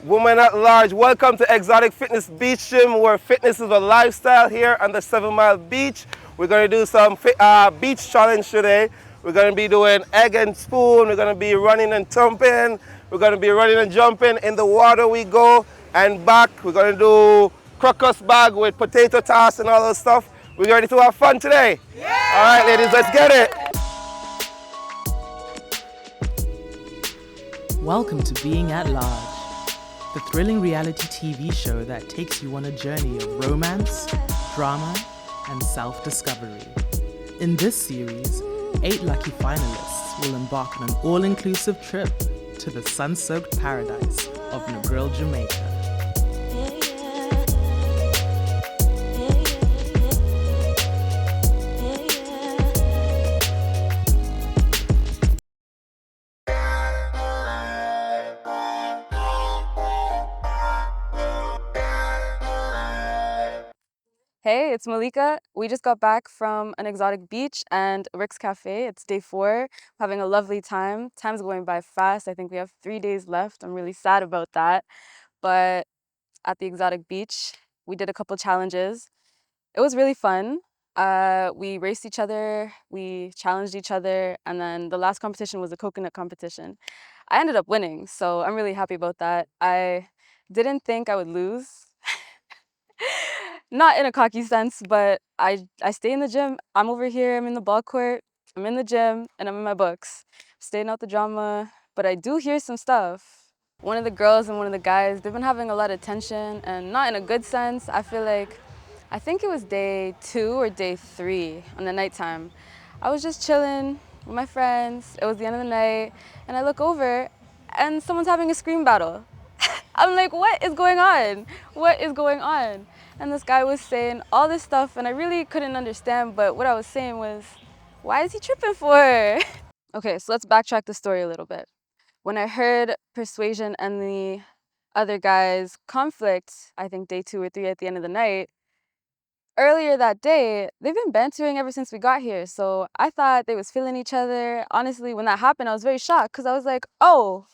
Women at large, welcome to Exotic Fitness Beach Gym, where fitness is a lifestyle here on the 7 Mile Beach. We're going to do some beach challenge today. We're going to be doing egg and spoon. We're going to be running and thumping. We're going to be running and jumping. In the water we go and back. We're going to do crocus bag with potato toss and all those stuff. We're ready to have fun today? Yeah! All right, ladies, let's get it. Welcome to Being at Large, the thrilling reality TV show that takes you on a journey of romance, drama, and self-discovery. In this series, 8 lucky finalists will embark on an all-inclusive trip to the sun-soaked paradise of Negril, Jamaica. Hey, it's Malika. We just got back from an exotic beach and Rick's Cafe. It's day 4. Having a lovely time. Time's going by fast. I think we have 3 days left. I'm really sad about that. But at the exotic beach, we did a couple challenges. It was really fun. We raced each other, we challenged each other, and then the last competition was a coconut competition. I ended up winning, so I'm really happy about that. I didn't think I would lose. Not in a cocky sense, but I stay in the gym. I'm over here, I'm in the ball court, I'm in the gym, and I'm in my books. Staying out the drama, but I do hear some stuff. One of the girls and one of the guys, they've been having a lot of tension, and not in a good sense. I think it was day 2 or day 3 on the nighttime. I was just chilling with my friends. It was the end of the night, and I look over, and someone's having a scream battle. I'm like, what is going on? What is going on? And this guy was saying all this stuff, and I really couldn't understand, but what I was saying was, why is he tripping for? Okay, so let's backtrack the story a little bit. When I heard Persuasion and the other guy's conflict, I think day 2 or 3 at the end of the night, earlier that day, they've been bantering ever since we got here, so I thought they was feeling each other. Honestly, when that happened, I was very shocked, because I was like, oh,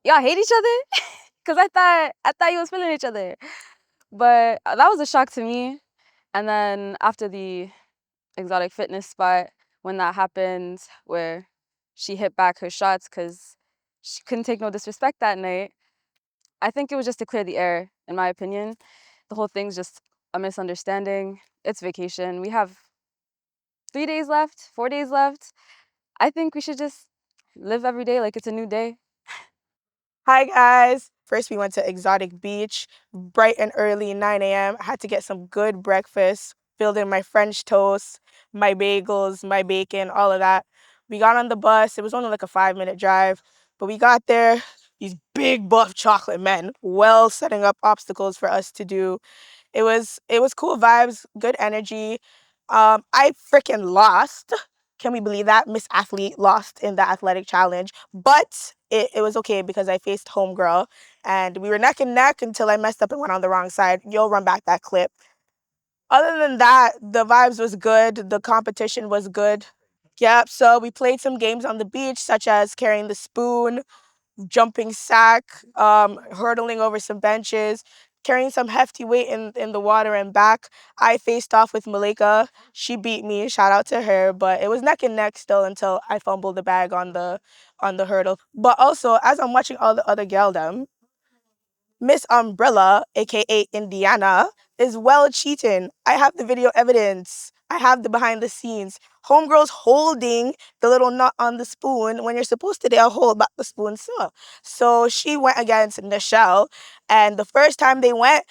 y'all hate each other? Because I thought you was feeling each other. But that was a shock to me. And then after the exotic fitness spot, when that happened, where she hit back her shots because she couldn't take no disrespect that night, I think it was just to clear the air, in my opinion. The whole thing's just a misunderstanding. It's vacation. We have 3 days left, 4 days left. I think we should just live every day like it's a new day. Hi guys. First we went to Exotic Beach, bright and early, 9 a.m. I had to get some good breakfast, filled in my French toast, my bagels, my bacon, all of that. We got on the bus. It was only like a 5-minute drive, but we got there. These big buff chocolate men, well setting up obstacles for us to do. It was cool vibes, good energy. I freaking lost. Can we believe that? Miss Athlete lost in the athletic challenge. But it was okay because I faced homegirl and we were neck and neck until I messed up and went on the wrong side. You'll run back that clip. Other than that, the vibes was good. The competition was good. Yep, so we played some games on the beach, such as carrying the spoon, jumping sack, hurdling over some benches, carrying some hefty weight in the water and back. I faced off with Malika. She beat me. Shout out to her. But it was neck and neck still until I fumbled the bag on the hurdle. But also, as I'm watching all the other geldom, Miss Umbrella, aka Indiana, is well cheating. I have the video evidence. I have the behind the scenes. Homegirl's holding the little nut on the spoon when you're supposed to there hold back the spoon. So she went against Nichelle, and the first time they went,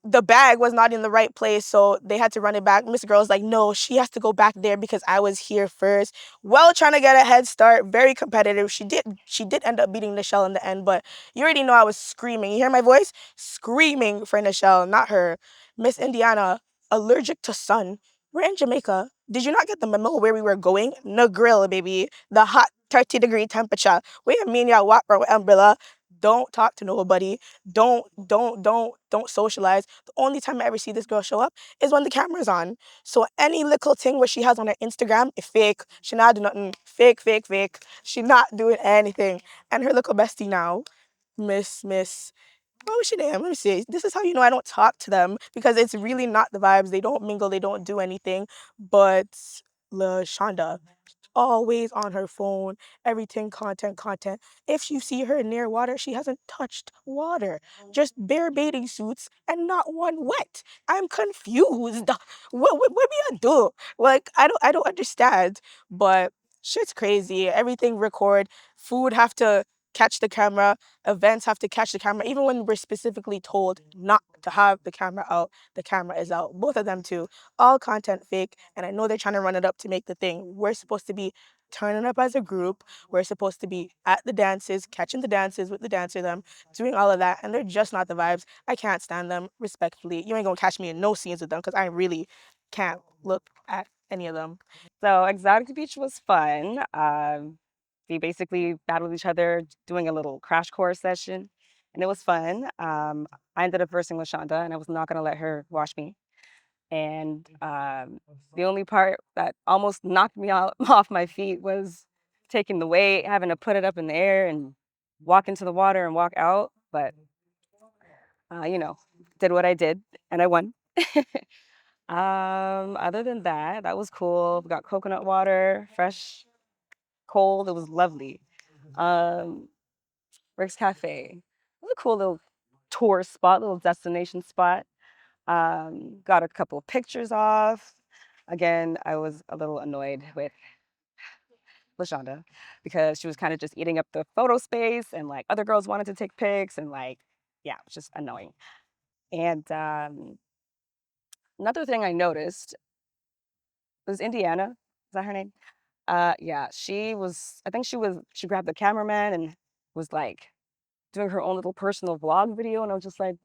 the bag was not in the right place, so they had to run it back. Miss Girl's like, no, she has to go back there because I was here first. Well, trying to get a head start, very competitive. She did end up beating Nichelle in the end, but you already know I was screaming. You hear my voice? Screaming for Nichelle, not her. Miss Indiana, allergic to sun. We're in Jamaica. Did you not get the memo where we were going? No grill, baby. The hot 30-degree temperature. Where you mean y'all walk around with umbrella? don't talk to nobody, don't socialize. The only time I ever see this girl show up is when the camera's on. So any little thing where she has on her Instagram is fake. She not do nothing. Fake, fake, fake. She not doing anything. And her little bestie now, Miss what was she name? Let me see. This is how you know I don't talk to them, because it's really not the vibes. They don't mingle, they don't do anything. But LaShonda, always on her phone, everything content, content. If you see her near water, she hasn't touched water. Just bare bathing suits and not one wet. I'm confused. What do you do? Like, I don't understand. But shit's crazy. Everything record. Food have to catch the camera. Events have to catch the camera. Even when we're specifically told not to have the camera out, the camera is out. Both of them too. All content fake. And I know they're trying to run it up to make the thing. We're supposed to be turning up as a group. We're supposed to be at the dances, catching the dances with the dancer them, doing all of that. And they're just not the vibes. I can't stand them, respectfully. You ain't gonna catch me in no scenes with them, because I really can't look at any of them. So Exotic Beach was fun. We basically battled each other doing a little crash course session, and it was fun. I ended up versing with Shonda, and I was not going to let her wash me. And the only part that almost knocked me out off my feet was taking the weight, having to put it up in the air and walk into the water and walk out. But you know, did what I did, and I won. Other than that, that was cool. We got coconut water, fresh, cold. It was lovely. Um, Rick's Cafe. It was a cool little tour spot, little destination spot. Got a couple of pictures off. Again, I was a little annoyed with LaShonda because she was kind of just eating up the photo space, and like other girls wanted to take pics, and like, yeah, it was just annoying. And another thing I noticed was Indiana. Is that her name? Yeah, I think she grabbed the cameraman and was like doing her own little personal vlog video. And I was just like,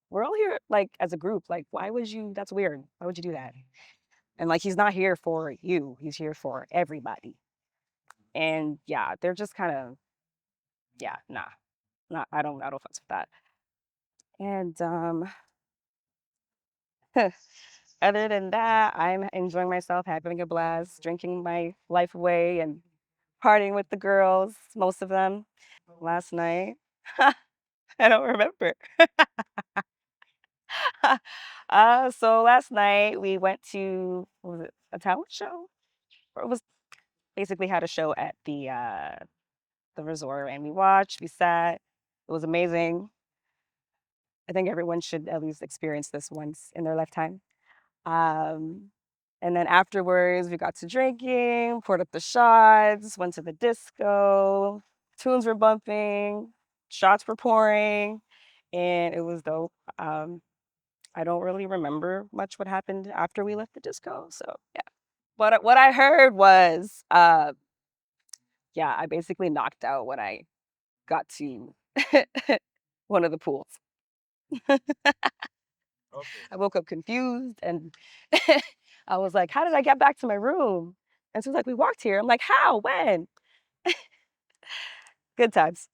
we're all here like as a group. Like, why would you, that's weird. Why would you do that? And like, he's not here for you. He's here for everybody. And yeah, they're just kind of, yeah, nah, not, I don't fucks with that. And other than that, I'm enjoying myself, having a blast, drinking my life away and partying with the girls, most of them. Last night, I don't remember. So last night we went to, what was it, a talent show? Or it was basically had a show at the resort, and we watched, we sat. It was amazing. I think everyone should at least experience this once in their lifetime. Um, and then afterwards, we got to drinking, poured up the shots, went to the disco, tunes were bumping, shots were pouring, and it was dope. I don't really remember much what happened after we left the disco. So yeah. But what I heard was, yeah, I basically knocked out when I got to one of the pools. I woke up confused, and I was like, how did I get back to my room? And she was like, we walked here. I'm like, how? When? Good times.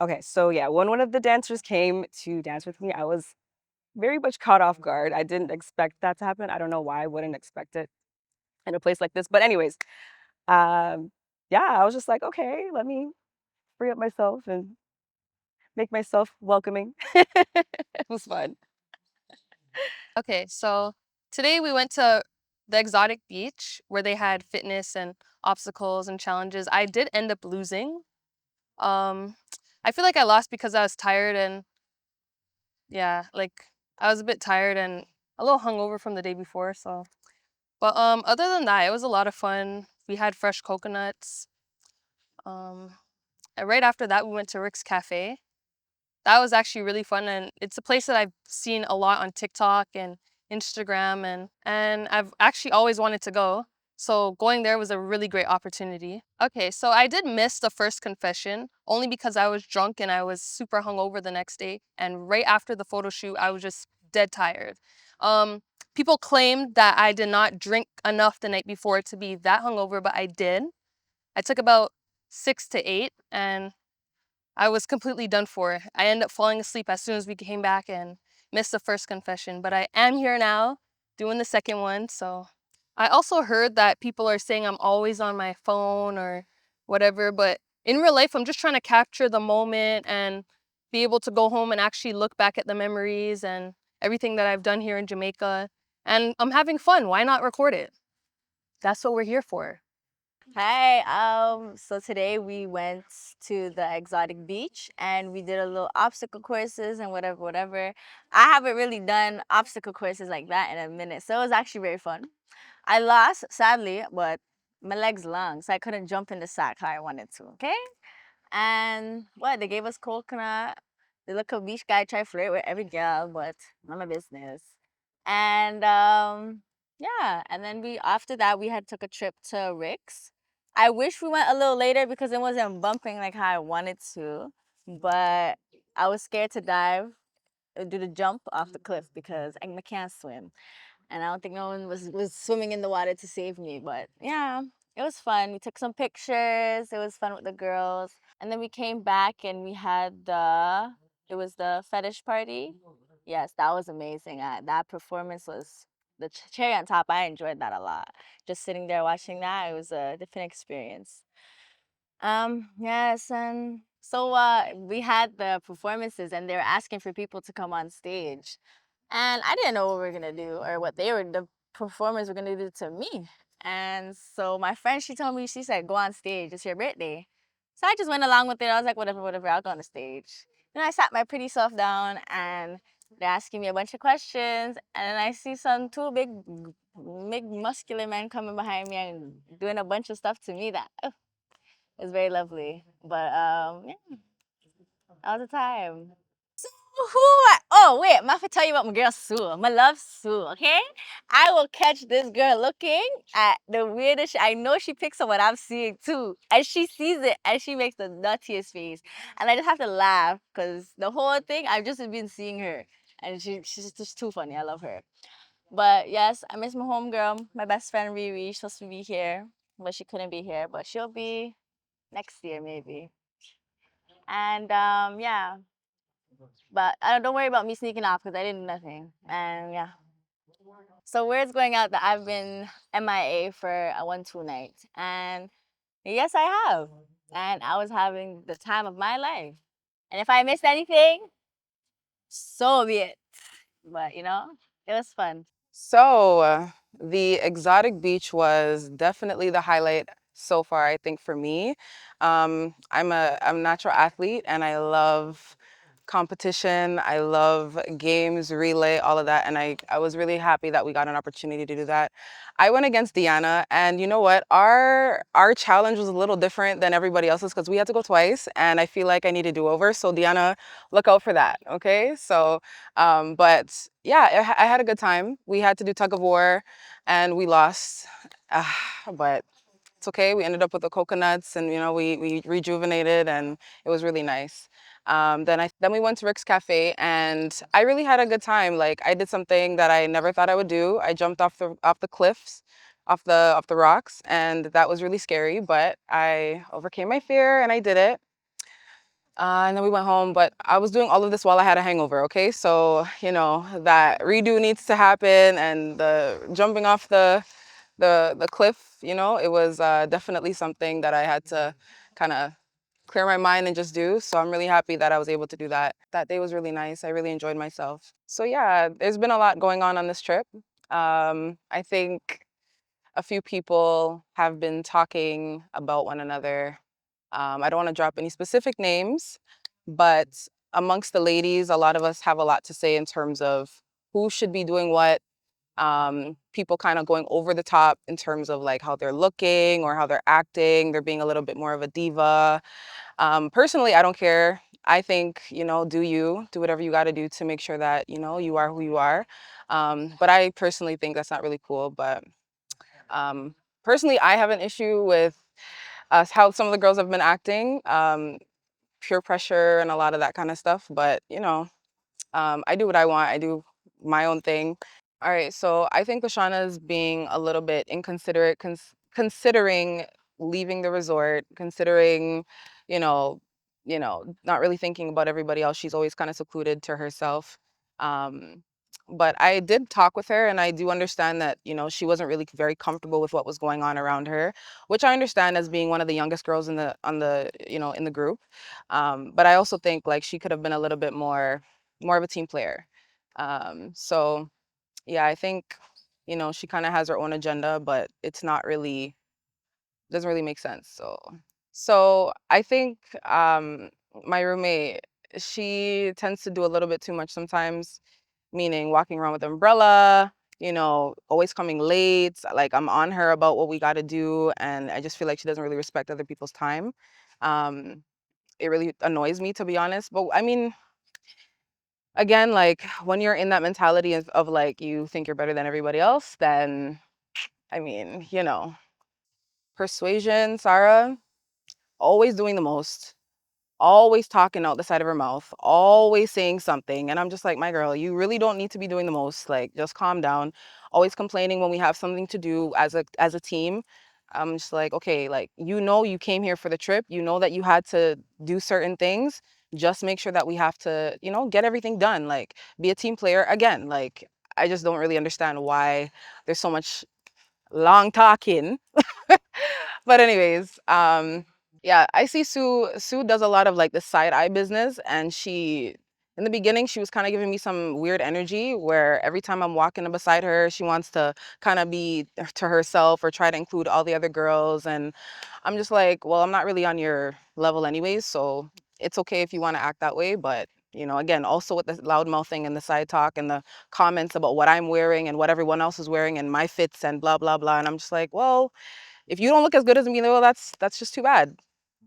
Okay, so yeah, when one of the dancers came to dance with me, I was very much caught off guard. I didn't expect that to happen. I don't know why I wouldn't expect it in a place like this. But anyways, um, yeah, I was just like, okay, let me free up myself and make myself welcoming. It was fun. Okay, so today we went to the exotic beach where they had fitness and obstacles and challenges. I did end up losing. Um, I feel like I lost because I was tired, and yeah, like I was a bit tired and a little hungover from the day before. So, but other than that, it was a lot of fun. We had fresh coconuts. Um, and right after that, we went to Rick's Cafe. That was actually really fun, and it's a place that I've seen a lot on TikTok and Instagram, and I've actually always wanted to go. So going there was a really great opportunity. Okay, so I did miss the first confession only because I was drunk and I was super hungover the next day. And right after the photo shoot, I was just dead tired. Um, People claimed that I did not drink enough the night before to be that hungover, but I did. I took about 6 to 8, and I was completely done for. I ended up falling asleep as soon as we came back and missed the first confession. But I am here now doing the second one. So I also heard that people are saying I'm always on my phone or whatever. But in real life, I'm just trying to capture the moment and be able to go home and actually look back at the memories and everything that I've done here in Jamaica. And I'm having fun. Why not record it? That's what we're here for. Hi, so today we went to the exotic beach and we did a little obstacle courses and whatever. I haven't really done obstacle courses like that in a minute, so it was actually very fun. I lost, sadly, but my legs long, so I couldn't jump in the sack how I wanted to, okay? And what, they gave us coconut. The little beach guy tried to flirt with every girl, but none of my business. And yeah, and then we after that we had took a trip to Rick's. I wish we went a little later because it wasn't bumping like how I wanted to, but I was scared to dive, do the jump off the cliff because I can't swim, and I don't think no one was swimming in the water to save me. But yeah, it was fun. We took some pictures. It was fun with the girls, and then we came back and we had the fetish party. Yes, that was amazing. That performance was the cherry on top. I enjoyed that a lot. Just sitting there watching that, it was a different experience. Yes, and so we had the performances and they were asking for people to come on stage. And I didn't know what we were gonna do or what the performers were gonna do to me. And so my friend, she told me, she said, go on stage, it's your birthday. So I just went along with it. I was like, whatever, I'll go on the stage. Then I sat my pretty self down and they're asking me a bunch of questions. And then I see some two big muscular men coming behind me and doing a bunch of stuff to me that it was very lovely. But yeah, all the time. So oh wait, I'm have to tell you about my girl Sue. My love Sue, okay? I will catch this girl looking at the weirdest I know she picks up what I'm seeing too. And she sees it and she makes the nuttiest face. And I just have to laugh because the whole thing I've just been seeing her. And she's just too funny. I love her. But yes, I miss my homegirl, my best friend Riri. She's supposed to be here, but she couldn't be here. But she'll be next year maybe. And yeah, but don't worry about me sneaking off because I didn't do nothing. And yeah. So word's going out that I've been MIA for a 1-2 night. And yes, I have. And I was having the time of my life. And if I missed anything, so be it. But you know, it was fun. So, the exotic beach was definitely the highlight so far, I think, for me. I'm a natural athlete and I love competition. I love games, relay, all of that. And I was really happy that we got an opportunity to do that. I went against Deanna, and you know what? Our challenge was a little different than everybody else's because we had to go twice, and I feel like I need to do over. So Deanna, look out for that. Okay. So but yeah, I had a good time. We had to do tug of war and we lost. But it's okay. We ended up with the coconuts and, you know, we rejuvenated and it was really nice. Then we went to Rick's Cafe and I really had a good time. Like I did something that I never thought I would do. I jumped off the cliffs, off the rocks, and that was really scary, but I overcame my fear and I did it. And then we went home, but I was doing all of this while I had a hangover, okay? So, you know, that redo needs to happen and the jumping off the cliff, you know, it was definitely something that I had to kind of clear my mind and just do. So I'm really happy that I was able to do that. That day was really nice. I really enjoyed myself. So yeah, there's been a lot going on this trip. I think a few people have been talking about one another. I don't want to drop any specific names, but amongst the ladies, a lot of us have a lot to say in terms of who should be doing what. People kind of going over the top in terms of like how they're looking or how they're acting. They're being a little bit more of a diva. Personally, I don't care. I think, you know, do whatever you got to do to make sure that, you know, you are who you are. But I personally think that's not really cool. But personally, I have an issue with how some of the girls have been acting, peer pressure and a lot of that kind of stuff. But, you know, I do what I want. I do my own thing. All right, so I think Lashana's being a little bit inconsiderate, considering leaving the resort, considering, you know, not really thinking about everybody else. She's always kind of secluded to herself. Um, but I did talk with her, and I do understand that, she wasn't really very comfortable with what was going on around her, which I understand as being one of the youngest girls in the group. But I also think like she could have been a little bit more of a team player. So yeah, I think, she kind of has her own agenda, but it's not really doesn't really make sense. So I think my roommate, she tends to do a little bit too much sometimes, meaning walking around with an umbrella, always coming late. Like I'm on her about what we got to do, and I just feel like she doesn't really respect other people's time. Um, it really annoys me, to be honest. But I mean, again, like when you're in that mentality of like you think you're better than everybody else, then I mean, persuasion, Sarah, always doing the most, always talking out the side of her mouth, always saying something. And I'm just like, my girl, you really don't need to be doing the most. Like, just calm down. Always complaining when we have something to do as a team. I'm just like, okay, like, you came here for the trip. You know that you had to do certain things. Just make sure that we have to, get everything done. Like, be a team player again. Like, I just don't really understand why there's so much long talking. But anyways, yeah, I see Sue does a lot of like the side eye business, and in the beginning she was kind of giving me some weird energy where every time I'm walking beside her, she wants to kind of be to herself or try to include all the other girls, and I'm just like, well, I'm not really on your level anyways, so it's okay if you want to act that way, but again, also with the loud mouthing and the side talk and the comments about what I'm wearing and what everyone else is wearing and my fits and blah blah blah, and I'm just like, well, if you don't look as good as me, well, that's just too bad.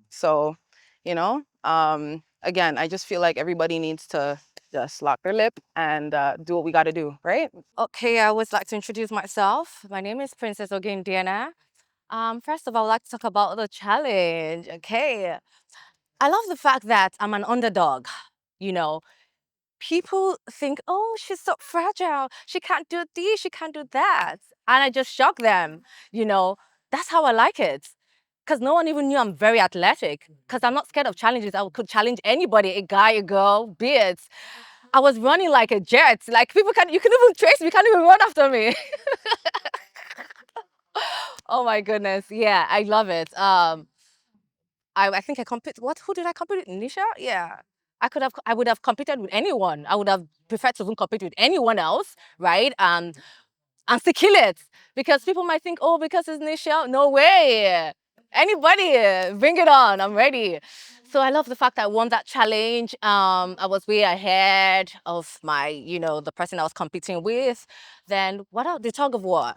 So, again, I just feel like everybody needs to just lock their lip and do what we got to do, right? Okay, I would like to introduce myself. My name is Princess Ogin Diana. First of all, I'd like to talk about the challenge. Okay. I love the fact that I'm an underdog. You know, people think, oh, she's so fragile. She can't do this, she can't do that. And I just shock them. You know, that's how I like it. Because no one even knew I'm very athletic. Because I'm not scared of challenges. I could challenge anybody, a guy, a girl, be it. I was running like a jet. Like you can even trace me, you can't even run after me. Oh my goodness. Yeah, I love it. I think I compete. Who did I compete with? Nisha? Yeah. I would have competed with anyone. I would have preferred to even compete with anyone else, right? And to kill it. Because people might think, oh, because it's Nisha. No way. Anybody, bring it on. I'm ready. So I love the fact that I won that challenge. I was way ahead of my, the person I was competing with. Then what else? The tug of war.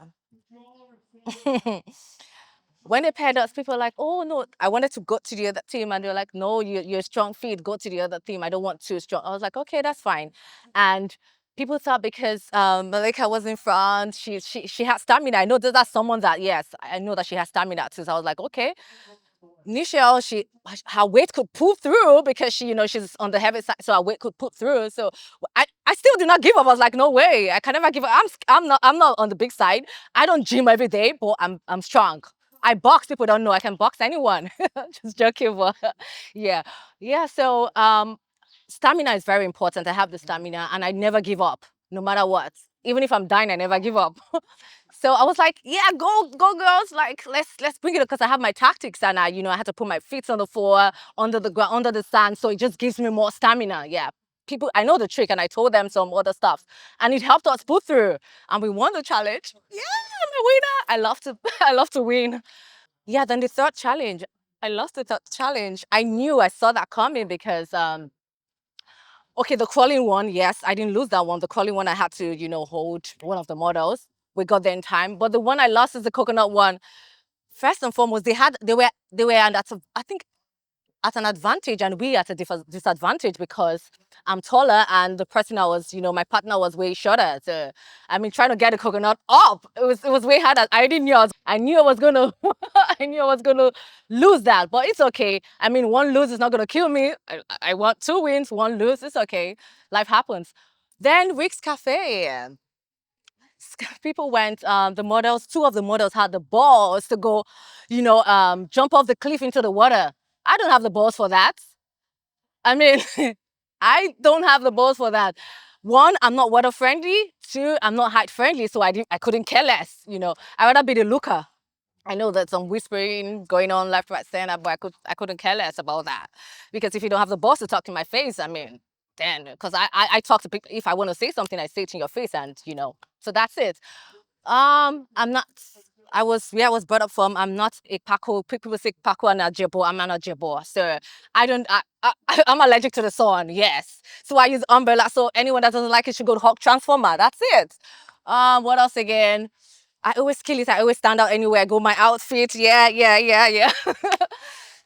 When they paired us, people were like, oh, no, I wanted to go to the other team. And they were like, no, you're strong feet, go to the other team. I don't want too strong. I was like, okay, that's fine. And people thought because Malika was in front, she had stamina. I know that's someone that, yes, I know that she has stamina too. So I was like, okay. Nichelle, her weight could pull through because she's on the heavy side, so her weight could pull through. So I still did not give up. I was like, no way, I can never give up. I'm not on the big side. I don't gym every day, but I'm strong. I box. People don't know I can box anyone. Just joking, but yeah, yeah. So stamina is very important. I have the stamina, and I never give up, no matter what. Even if I'm dying, I never give up. So I was like, yeah, go girls, like let's bring it up, because I have my tactics, and I had to put my feet on the floor, under the ground, under the sand, so it just gives me more stamina. Yeah. People, I know the trick, and I told them some other stuff, and it helped us pull through, and we won the challenge. Yeah, I'm a winner. I love to I love to win. Yeah, then the third challenge, I lost the third challenge. I saw that coming because okay, the crawling one, yes, I didn't lose that one. The crawling one, I had to, hold one of the models. We got there in time. But the one I lost is the coconut one. First and foremost, they were I think at an advantage, and we at a disadvantage, because I'm taller and the person I was, my partner was way shorter. So, I mean, trying to get the coconut up, it was way harder. I knew I was gonna, I knew I was gonna lose that, but it's okay. I mean, one lose is not gonna kill me. I want 2 wins, one lose, it's okay. Life happens. Then Rick's Cafe. People went, two of the models had the balls to go, jump off the cliff into the water. I don't have the balls for that. I mean, I don't have the balls for that. One, I'm not water friendly. Two, I'm not height friendly, so I couldn't care less. You know, I'd rather be the looker. I know that some whispering going on left, right, center, but I couldn't care less about that, because if you don't have the balls to talk in my face, I mean, then because I talk to people. If I want to say something, I say it in your face, and you know, so that's it. I'm not. I was brought up from. I'm not a Paco. People say Paco and a Jebo. I'm not a Jebo. So I don't. I'm allergic to the sun. Yes. So I use umbrella. So anyone that doesn't like it should go to Hawk Transformer. That's it. What else again? I always kill it. I always stand out anywhere I go. My outfit, yeah.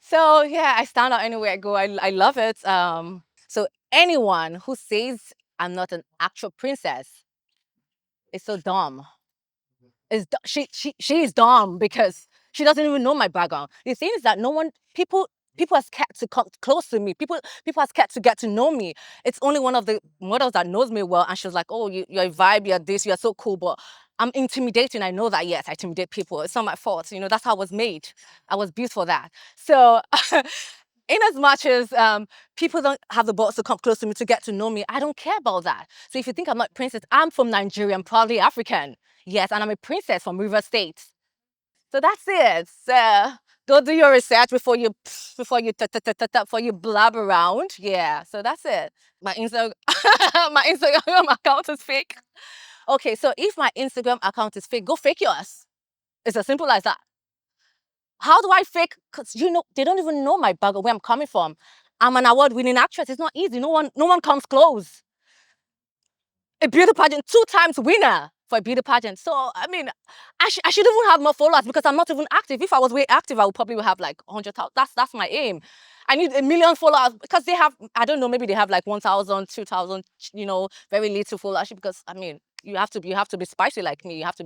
So yeah, I stand out anywhere I go. I love it. So anyone who says I'm not an actual princess is so dumb. She is dumb because she doesn't even know my background. The thing is that no one people are scared to come close to me. People are scared to get to know me. It's only one of the models that knows me well, and she's like, "Oh, you're a vibe. You're this. You're so cool." But I'm intimidating. I know that. Yes, I intimidate people. It's not my fault. You know, that's how I was made. I was built for that. So. In as much as people don't have the balls to come close to me to get to know me, I don't care about that. So if you think I'm not princess, I'm from Nigeria. I'm proudly African. Yes, and I'm a princess from River State. So that's it. So go do your research before you blab around. Yeah. So that's it. My Instagram my Instagram account is fake. Okay, so if my Instagram account is fake, go fake yours. It's as simple as that. How do I fake? Because you know, they don't even know my background, where I'm coming from. I'm an award-winning actress. It's not easy. No one comes close. A beauty pageant, 2 times winner for a beauty pageant. So I mean, I should even have more followers because I'm not even active. If I was way active, I would probably have like 100,000. That's my aim. I need 1 million followers because they have, I don't know, maybe they have like 1,000, 2,000, you know, very little followership. Because I mean, you have to be spicy like me. You have to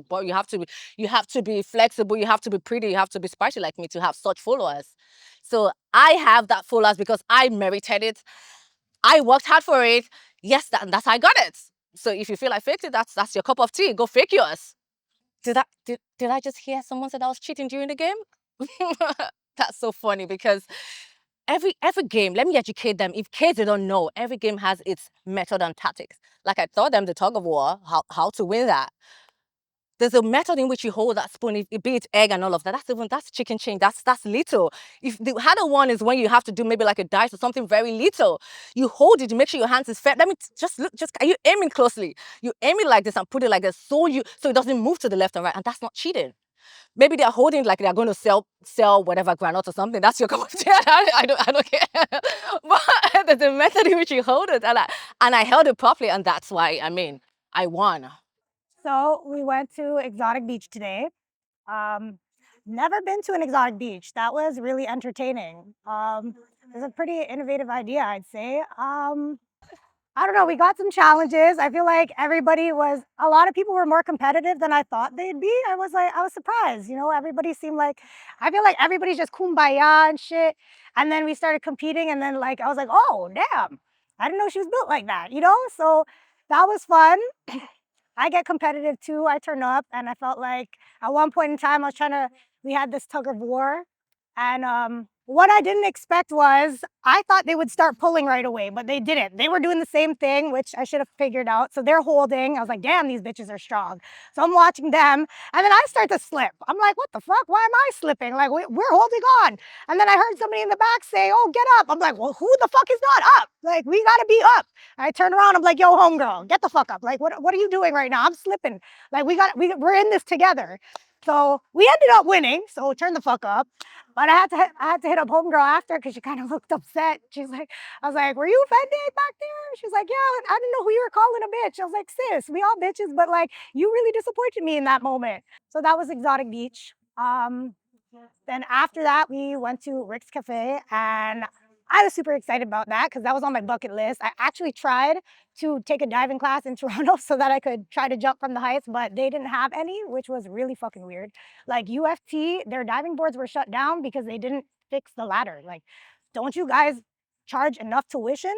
be flexible. You have to be pretty. You have to be spicy like me to have such followers. So I have that followers because I merited it. I worked hard for it. Yes, that's how I got it. So if you feel I faked it, that's your cup of tea. Go fake yours. Did I just hear someone said I was cheating during the game? That's so funny because every game, let me educate them. If kids they don't know, every game has its method and tactics. Like I taught them the tug of war, how to win that. There's a method in which you hold that spoon, if be it egg and all of that. That's chicken chain. That's little. If the harder one is when you have to do maybe like a dice or something very little. You hold it, you make sure your hands is fair. Let me just look. Are you aiming closely? You aim it like this and put it like this, so it doesn't move to the left and right, and that's not cheating. Maybe they're holding like they're going to sell whatever granite or something. That's your cup of tea. I don't care. But there's a method in which you hold it, and I held it properly, and that's why I won. So we went to Exotic Beach today. Never been to an exotic beach. That was really entertaining. It was a pretty innovative idea, I'd say. I don't know, we got some challenges. I feel like a lot of people were more competitive than I thought they'd be. I was surprised, you know, I feel like everybody's just kumbaya and shit. And then we started competing and then like, I was like, oh, damn, I didn't know she was built like that, you know? So that was fun. I get competitive too. I turn up and I felt like at one point in time we had this tug of war. And what I didn't expect was I thought they would start pulling right away, but they didn't. They were doing the same thing, which I should have figured out. So they're holding. I was like, damn, these bitches are strong. So I'm watching them. And then I start to slip. I'm like, what the fuck? Why am I slipping? Like, we're holding on. And then I heard somebody in the back say, oh, get up. I'm like, well, who the fuck is not up? Like, we got to be up. I turn around. I'm like, yo, homegirl, get the fuck up. Like, what are you doing right now? I'm slipping. Like, we're in this together. So we ended up winning. So turn the fuck up. But I had to hit up homegirl after because she kind of looked upset. She's like, I was like, were you offended back there? She's like, yeah, I didn't know who you were calling a bitch. I was like, sis, we all bitches, but like, you really disappointed me in that moment. So that was Exotic Beach. Then after that, we went to Rick's Cafe and I was super excited about that because that was on my bucket list. I actually tried to take a diving class in Toronto so that I could try to jump from the heights, but they didn't have any, which was really fucking weird. Like UFT, their diving boards were shut down because they didn't fix the ladder. Like, don't you guys charge enough tuition?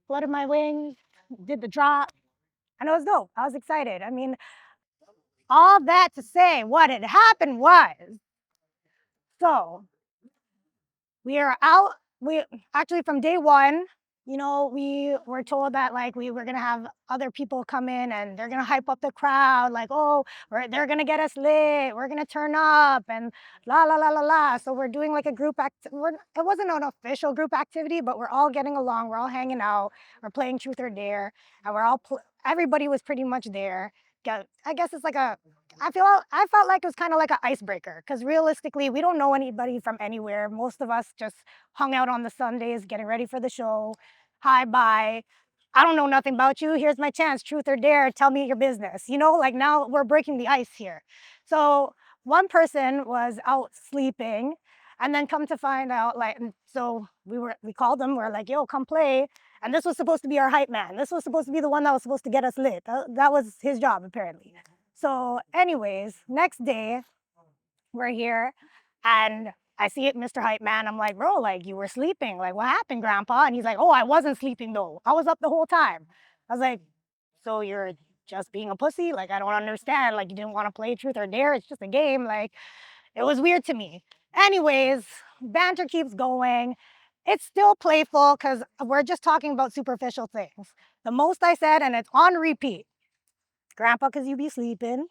Flooded my wings, did the drop, and it was dope. I was excited. I mean, all that to say, what had happened was, so we we actually from day one, you know, we were told that like we were gonna have other people come in and they're gonna hype up the crowd, like, oh, they're gonna get us lit, we're gonna turn up, and la la la la la. So we're doing like a group it wasn't an official group activity, but we're all getting along, we're all hanging out, we're playing Truth or Dare, and we're all everybody was pretty much there. I guess it's like I felt like it was kind of like an icebreaker because realistically, we don't know anybody from anywhere. Most of us just hung out on the Sundays, getting ready for the show. Hi, bye. I don't know nothing about you. Here's my chance. Truth or dare. Tell me your business. You know, like now we're breaking the ice here. So one person was out sleeping, and then come to find out, like, so we called them. We're like, yo, come play. And this was supposed to be our hype man. This was supposed to be the one that was supposed to get us lit. That was his job, apparently. So anyways, next day, we're here, and I see it, Mr. Hype Man. I'm like, bro, like, you were sleeping. Like, what happened, Grandpa? And he's like, oh, I wasn't sleeping, though. I was up the whole time. I was like, so you're just being a pussy? Like, I don't understand. Like, you didn't want to play Truth or Dare. It's just a game. Like, it was weird to me. Anyways, banter keeps going. It's still playful because we're just talking about superficial things. The most I said, and it's on repeat, Grandpa, because you be sleeping.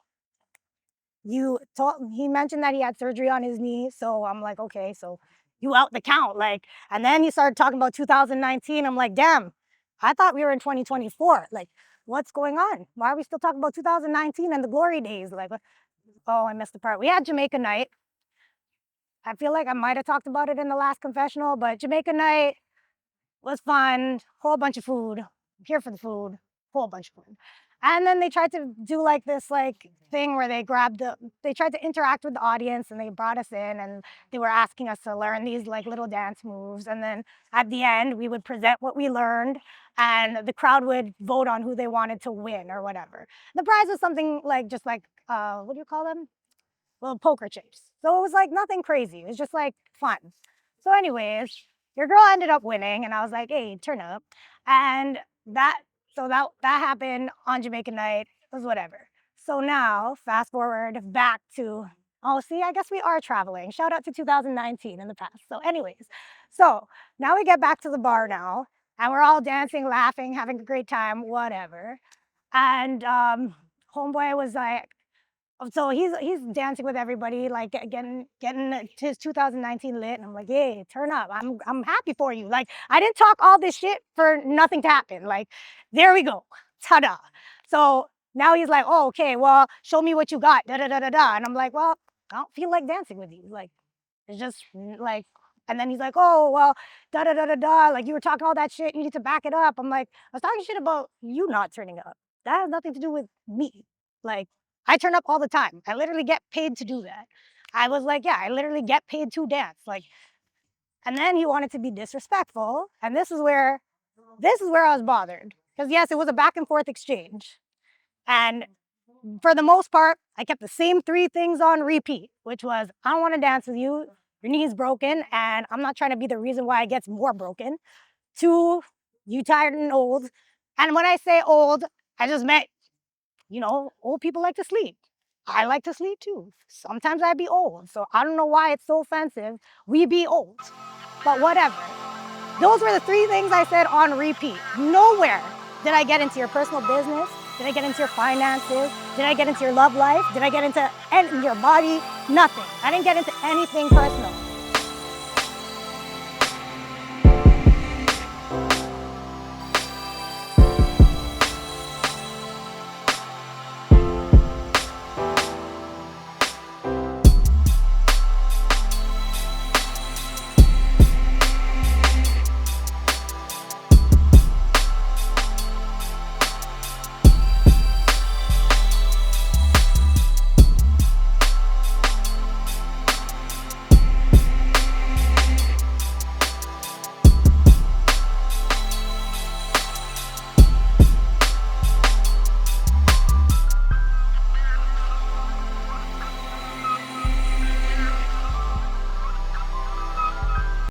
He mentioned that he had surgery on his knee. So I'm like, okay, so you out the count. Like, and then he started talking about 2019. I'm like, damn, I thought we were in 2024. Like, what's going on? Why are we still talking about 2019 and the glory days? Like, oh, I missed the part. We had Jamaica night. I feel like I might have talked about it in the last confessional, but Jamaica night was fun. Whole bunch of food. I'm here for the food. Whole bunch of food. And then they tried to do like this like thing where they tried to interact with the audience, and they brought us in and they were asking us to learn these like little dance moves. And then at the end, we would present what we learned, and the crowd would vote on who they wanted to win or whatever. The prize was something like just like, what do you call them? Little poker chips. So it was like nothing crazy. It was just like fun. So anyways, your girl ended up winning, and I was like, hey, turn up. And that happened on Jamaica night. It was whatever. So now, fast forward back to, oh, see, I guess we are traveling. Shout out to 2019 in the past. So anyways, so now we get back to the bar now, and we're all dancing, laughing, having a great time, whatever. And homeboy was like, so he's dancing with everybody, like getting his 2019 lit, and I'm like, hey, turn up. I'm happy for you. Like, I didn't talk all this shit for nothing to happen. Like, there we go. Ta-da. So now he's like, oh, okay, well, show me what you got. Da da da da da. And I'm like, well, I don't feel like dancing with you. Like, it's just like, and then he's like, oh, well, da da da da da. Like, you were talking all that shit. You need to back it up. I'm like, I was talking shit about you not turning up. That has nothing to do with me. Like, I turn up all the time. I literally get paid to do that. I was like, yeah, I literally get paid to dance. Like, and then he wanted to be disrespectful. And this is where I was bothered. Because yes, it was a back and forth exchange. And for the most part, I kept the same three things on repeat, which was, I don't want to dance with you. Your knee's broken, and I'm not trying to be the reason why it gets more broken. 2, you tired and old. And when I say old, I just meant, you know, old people like to sleep. I like to sleep too. Sometimes I be old. So I don't know why it's so offensive. We be old. But whatever. Those were the 3 things I said on repeat. Nowhere did I get into your personal business. Did I get into your finances? Did I get into your love life? Did I get into your body? Nothing. I didn't get into anything personal.